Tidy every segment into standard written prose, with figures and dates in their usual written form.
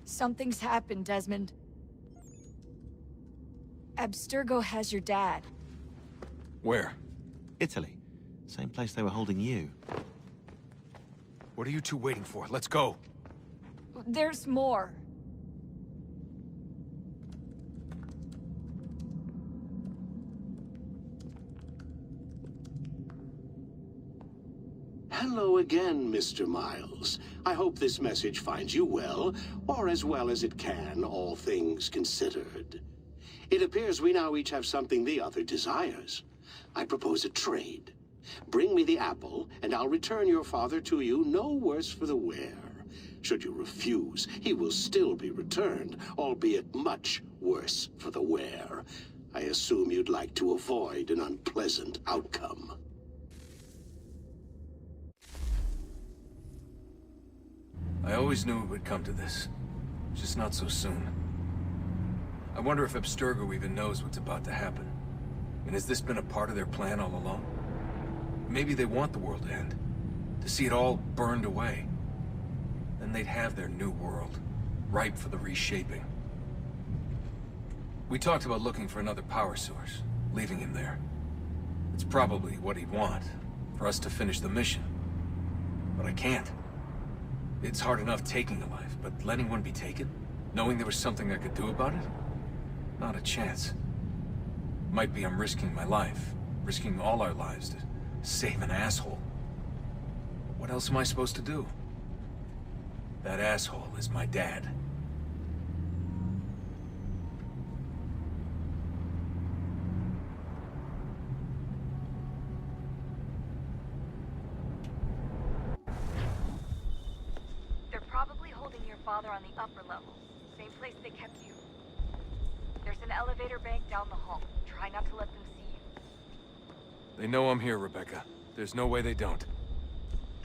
Something's happened, Desmond. Abstergo has your dad. Where? Italy. Same place they were holding you. What are you two waiting for? Let's go. There's more. Hello again, Mr. Miles. I hope this message finds you well, or as well as it can, all things considered. It appears we now each have something the other desires. I propose a trade. Bring me the apple, and I'll return your father to you no worse for the wear. Should you refuse, he will still be returned, albeit much worse for the wear. I assume you'd like to avoid an unpleasant outcome. I always knew it would come to this. Just not so soon. I wonder if Abstergo even knows what's about to happen. And has this been a part of their plan all along? Maybe they want the world to end. To see it all burned away. Then they'd have their new world, ripe for the reshaping. We talked about looking for another power source, leaving him there. It's probably what he'd want, for us to finish the mission. But I can't. It's hard enough taking a life, but letting one be taken? Knowing there was something I could do about it? Not a chance. Might be I'm risking my life, risking all our lives to save an asshole. What else am I supposed to do? That asshole is my dad. They're probably holding your father on the upper level. Same place they kept you. There's an elevator bank down the hall. Try not to let them see you. They know I'm here, Rebecca. There's no way they don't.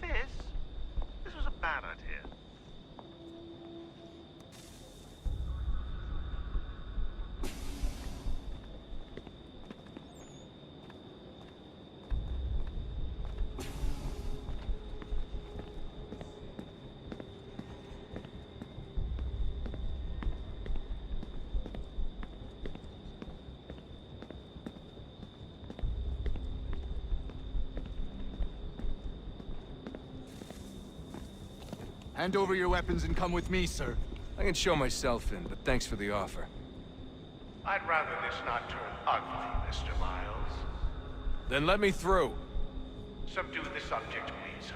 This was a bad idea. Hand over your weapons and come with me, sir. I can show myself in, but thanks for the offer. I'd rather this not turn ugly, Mr. Miles. Then let me through. Subdue the subject, please.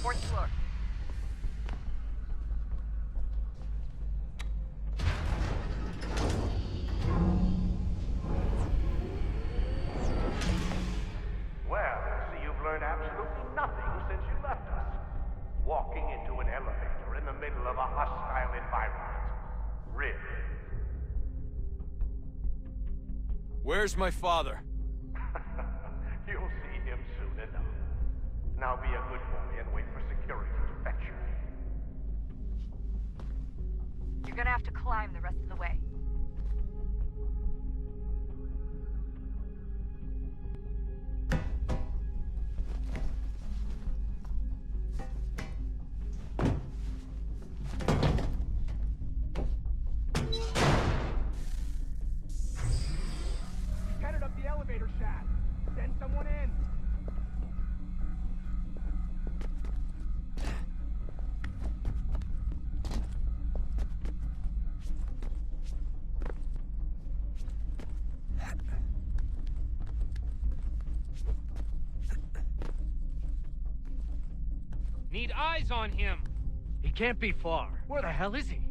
Fourth floor. Well, so you've learned absolutely nothing since you left us. Walking into an elevator in the middle of a hostile environment. Really? Where's my father? You'll see him soon enough. Now be a good boy and wait for security to fetch you. You're gonna have to climb the rest of the way. Headed up the elevator. someone in! Need eyes on him. He can't be far. Where the hell is he?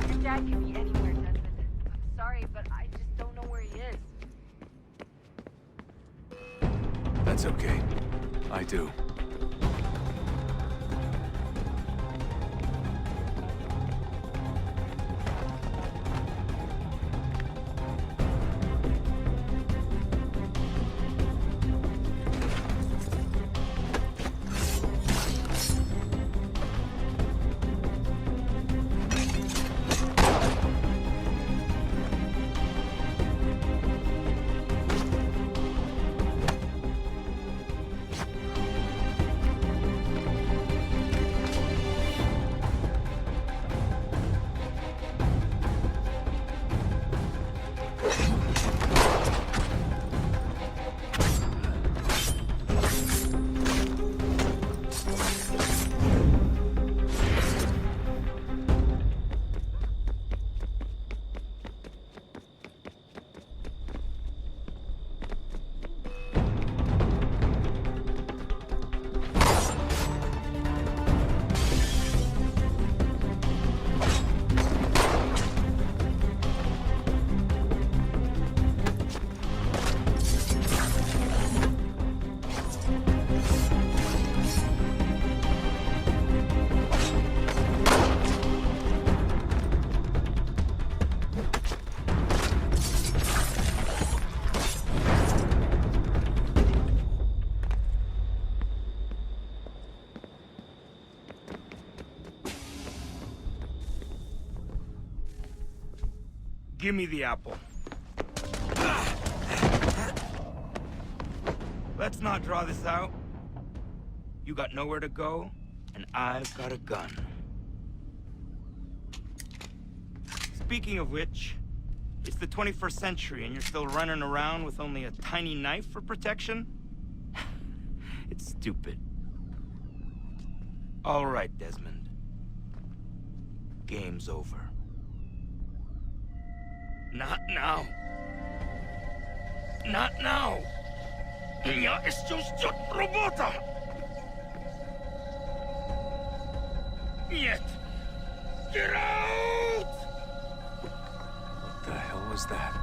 Your dad could be anywhere, Desmond. I'm sorry, but I just don't know where he is. That's okay. I do. Give me the apple. Let's not draw this out. You got nowhere to go, and I've got a gun. Speaking of which, it's the 21st century and you're still running around with only a tiny knife for protection? It's stupid. All right, Desmond. Game's over. Not now. Not now. Я еще ждет работа. Нет. Get out! What the hell was that?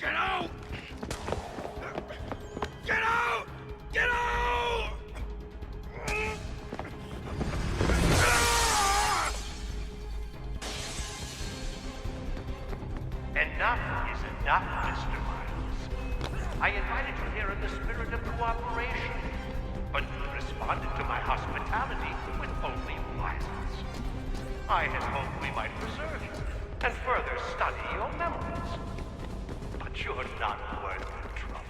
Get out! Get out! Get out! Enough is enough, Mr. Miles. I invited you here in the spirit of cooperation, but you responded to my hospitality with only violence. I had hoped we might preserve you and further study your memories. But you're not worth the trouble.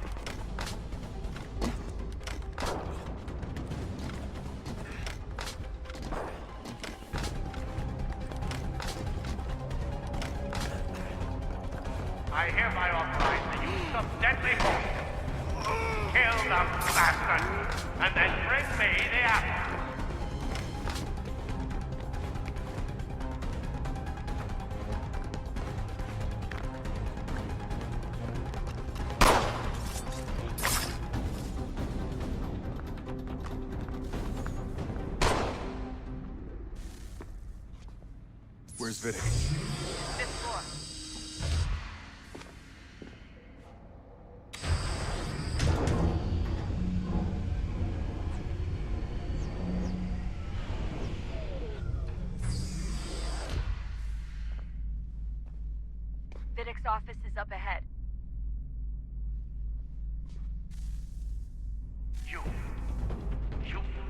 I hereby authorize the use of deadly force. Kill the bastard, and then bring me the apple. Where's Vidic? Fifth floor. Vidic's office is up ahead. You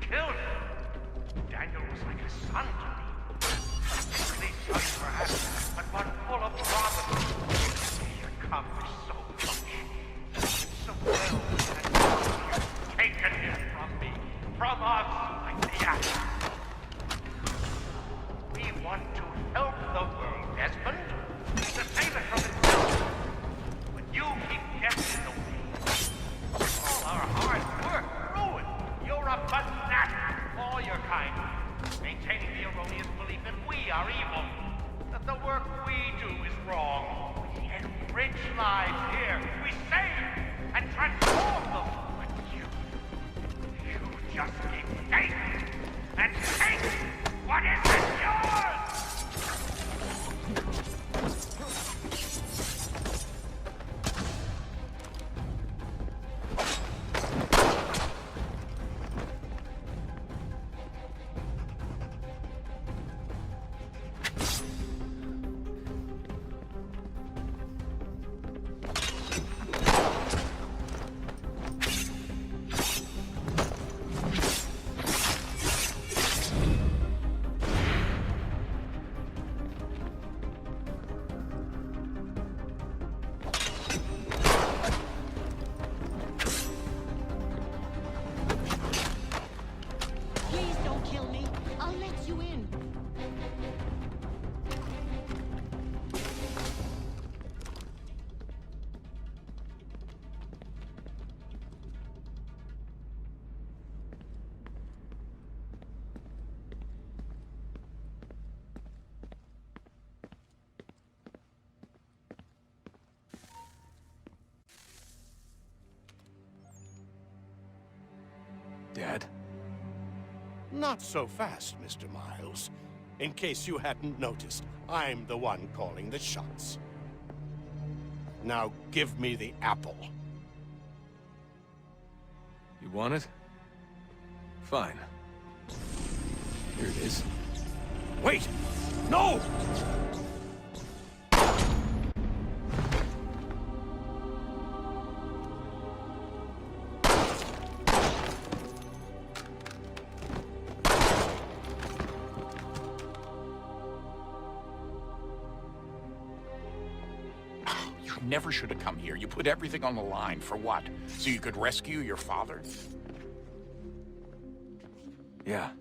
killed him. Daniel was like a son to me. A sickly son, perhaps, but one full of promise. He accomplished so much. So well that you've taken him from me, from us, like the axe. We want to help the world, Desmond. To save it from itself. But you keep getting in the way. All our hard work ruined. You're a fanatic, all your kind. Maintaining the erroneous belief that we are evil. That the work we do is wrong. We enrich lives here. We save and transform them. But you just keep taking and taking what isn't yours! Dad? Not so fast, Mr. Miles. In case you hadn't noticed, I'm the one calling the shots. Now give me the apple. You want it? Fine. Here it is. Wait! No! Never should have come here. You put everything on the line. For what? So you could rescue your father? Yeah.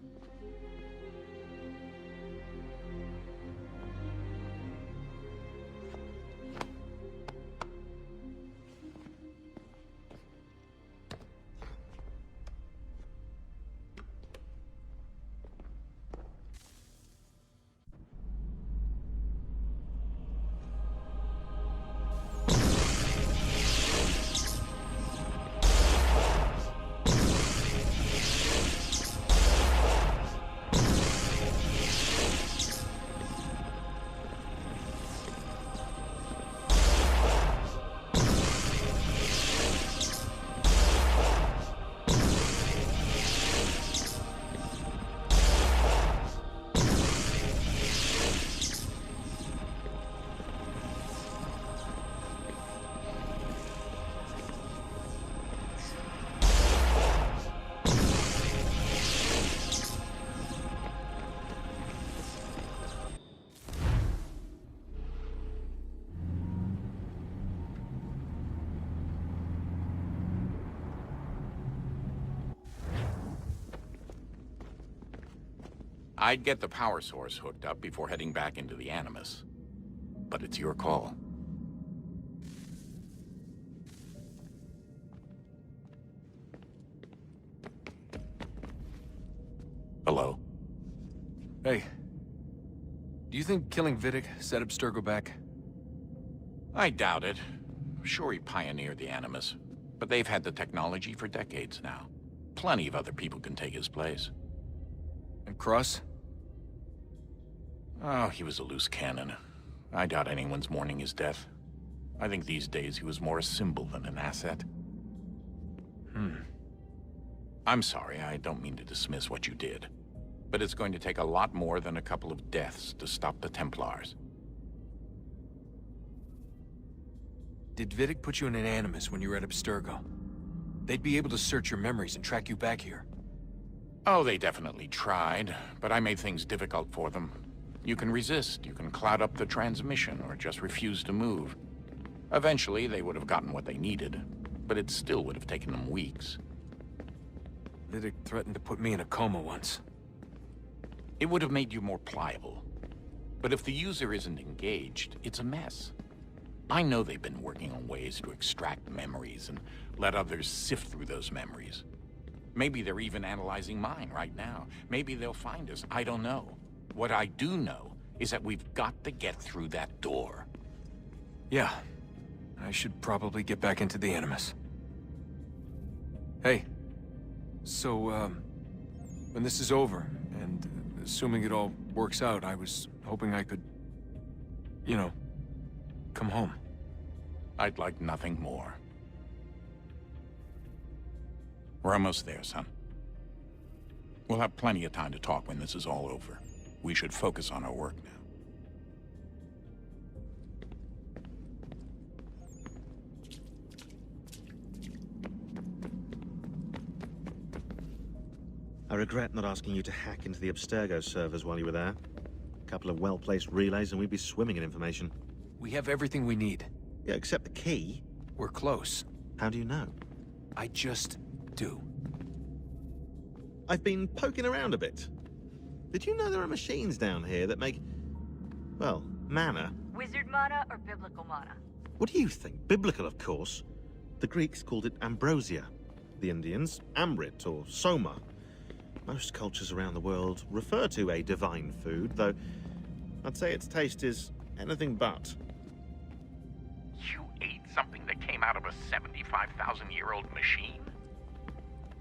I'd get the power source hooked up before heading back into the Animus. But it's your call. Hello? Hey. Do you think killing Vidic set Abstergo back? I doubt it. Sure, he pioneered the Animus, but they've had the technology for decades now. Plenty of other people can take his place. And Cross? Oh, he was a loose cannon. I doubt anyone's mourning his death. I think these days he was more a symbol than an asset. I'm sorry, I don't mean to dismiss what you did. But it's going to take a lot more than a couple of deaths to stop the Templars. Did Vidic put you in an Animus when you were at Abstergo? They'd be able to search your memories and track you back here. Oh, they definitely tried, but I made things difficult for them. You can resist, you can cloud up the transmission, or just refuse to move. Eventually, they would have gotten what they needed, but it still would have taken them weeks. Vidic threatened to put me in a coma once. It would have made you more pliable. But if the user isn't engaged, it's a mess. I know they've been working on ways to extract memories and let others sift through those memories. Maybe they're even analyzing mine right now. Maybe they'll find us. I don't know. What I do know is that we've got to get through that door. Yeah. I should probably get back into the Animus. Hey. So, when this is over, and assuming it all works out, I was hoping I could, you know, come home. I'd like nothing more. We're almost there, son. We'll have plenty of time to talk when this is all over. We should focus on our work now. I regret not asking you to hack into the Abstergo servers while you were there. A couple of well-placed relays and we'd be swimming in information. We have everything we need. Yeah, except the key. We're close. How do you know? I just do. I've been poking around a bit. Did you know there are machines down here that make, well, mana? Wizard mana or biblical mana? What do you think? Biblical, of course. The Greeks called it ambrosia. The Indians, amrit or soma. Most cultures around the world refer to a divine food, though I'd say its taste is anything but. You ate something that came out of a 75,000-year-old machine?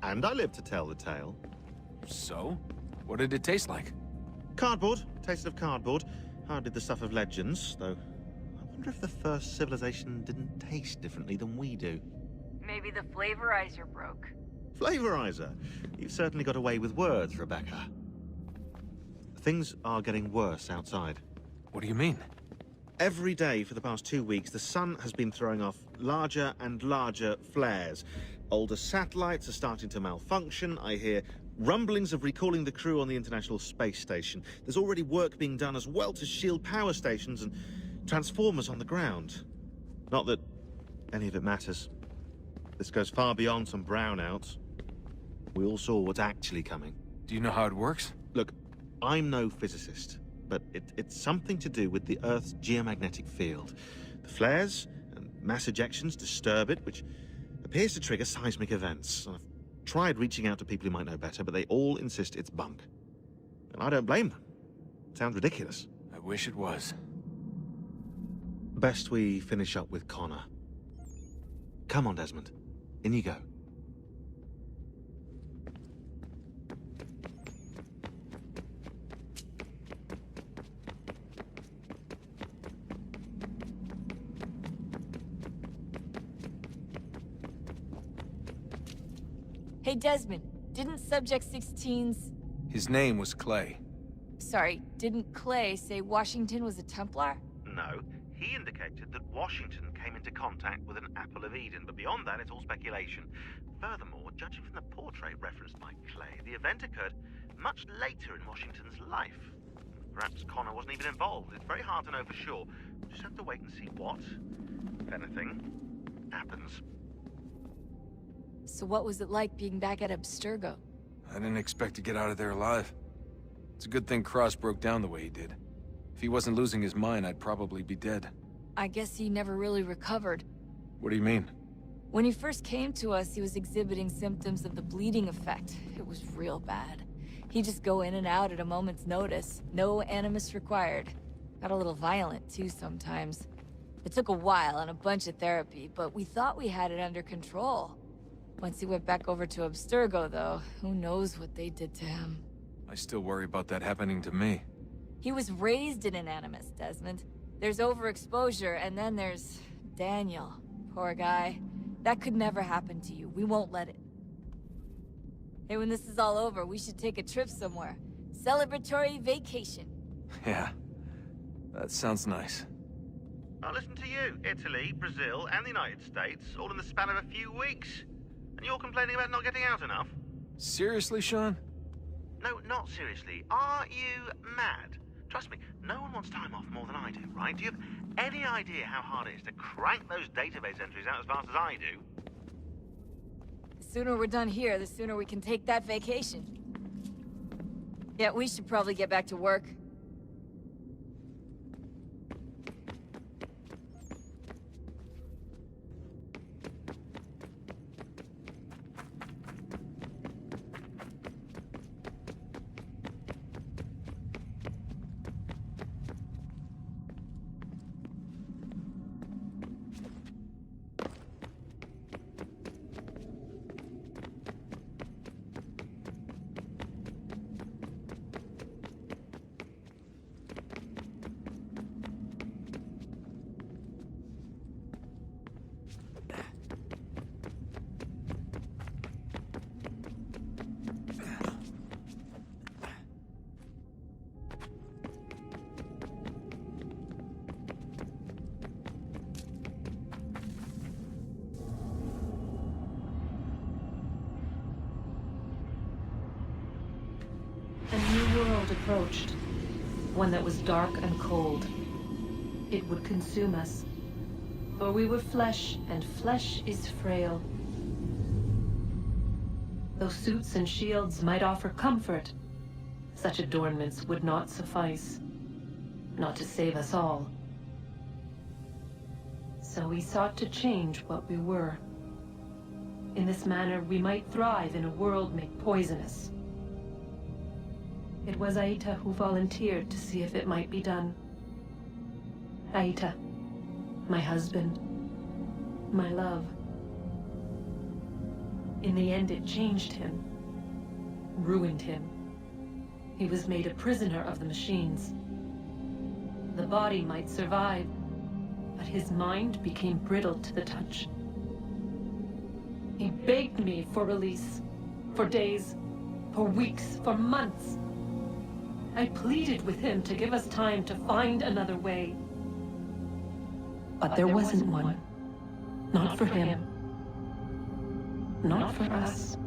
And I live to tell the tale. So? What did it taste like? Cardboard. Tasted of cardboard. Hardly the stuff of legends, though. I wonder if the first civilization didn't taste differently than we do. Maybe the flavorizer broke. Flavorizer. You've certainly got away with words, Rebecca. Things are getting worse outside. What do you mean? Every day for the past 2 weeks, the sun has been throwing off larger and larger flares. Older satellites are starting to malfunction. I hear rumblings of recalling the crew on the International Space Station. There's already work being done as well to shield power stations and transformers on the ground. Not that any of it matters. This goes far beyond some brownouts. We all saw what's actually coming. Do you know how it works? Look, I'm no physicist, but it's something to do with the Earth's geomagnetic field. The flares and mass ejections disturb it, which appears to trigger seismic events. I've tried reaching out to people who might know better, but they all insist it's bunk. And I don't blame them. It sounds ridiculous. I wish it was. Best we finish up with Connor. Come on, Desmond. In you go. Hey, Desmond, didn't Subject 16's... His name was Clay. Sorry, didn't Clay say Washington was a Templar? No, he indicated that Washington came into contact with an Apple of Eden, but beyond that, it's all speculation. Furthermore, judging from the portrait referenced by Clay, the event occurred much later in Washington's life. Perhaps Connor wasn't even involved. It's very hard to know for sure. Just have to wait and see what, if anything, happens. So what was it like being back at Abstergo? I didn't expect to get out of there alive. It's a good thing Cross broke down the way he did. If he wasn't losing his mind, I'd probably be dead. I guess he never really recovered. What do you mean? When he first came to us, he was exhibiting symptoms of the bleeding effect. It was real bad. He'd just go in and out at a moment's notice. No Animus required. Got a little violent, too, sometimes. It took a while and a bunch of therapy, but we thought we had it under control. Once he went back over to Abstergo, though, who knows what they did to him. I still worry about that happening to me. He was raised in an Animus, Desmond. There's overexposure, and then there's Daniel. Poor guy. That could never happen to you. We won't let it. Hey, when this is all over, we should take a trip somewhere. Celebratory vacation. Yeah. That sounds nice. Listen to you. Italy, Brazil, and the United States, all in the span of a few weeks. And you're complaining about not getting out enough? Seriously, Sean? No, not seriously. Are you mad? Trust me, no one wants time off more than I do, right? Do you have any idea how hard it is to crank those database entries out as fast as I do? The sooner we're done here, the sooner we can take that vacation. Yeah, we should probably get back to work. A new world approached, one that was dark and cold. It would consume us, for we were flesh, and flesh is frail. Though suits and shields might offer comfort, such adornments would not suffice, not to save us all. So we sought to change what we were. In this manner, we might thrive in a world made poisonous. It was Aita who volunteered to see if it might be done. Aita, my husband, my love. In the end, it changed him, ruined him. He was made a prisoner of the machines. The body might survive, but his mind became brittle to the touch. He begged me for release, for days, for weeks, for months. I pleaded with him to give us time to find another way. But there wasn't one. Not for him. Not for us.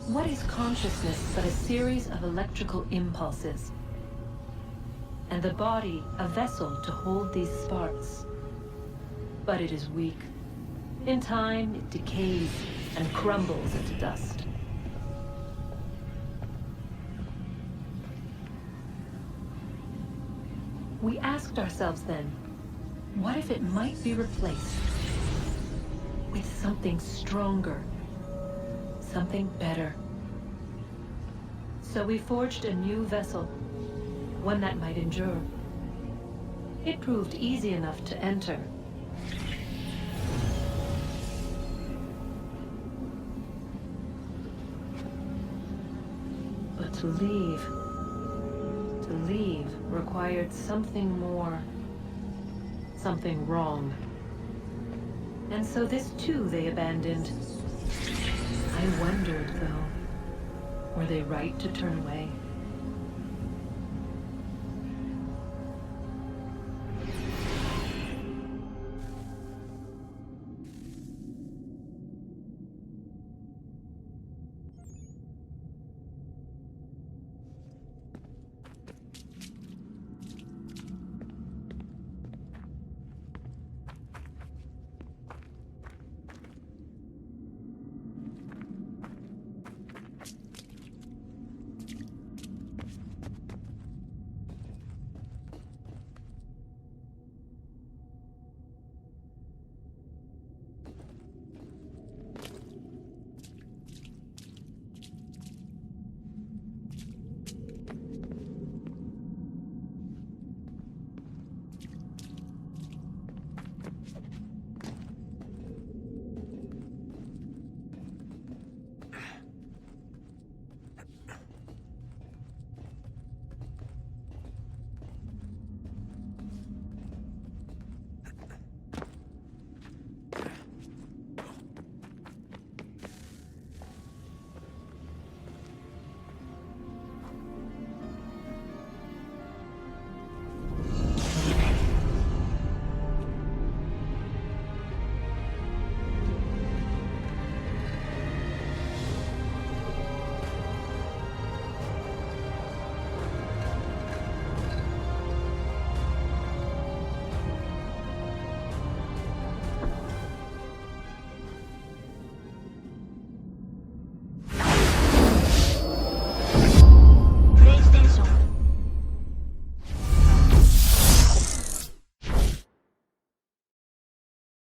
What is consciousness but a series of electrical impulses? And the body a vessel to hold these sparks. But it is weak. In time, it decays and crumbles into dust. We asked ourselves then, what if it might be replaced with something stronger? Something better. So we forged a new vessel, one that might endure. It proved easy enough to enter. But to leave required something more, something wrong. And so this too they abandoned. I wondered, though, were they right to turn away?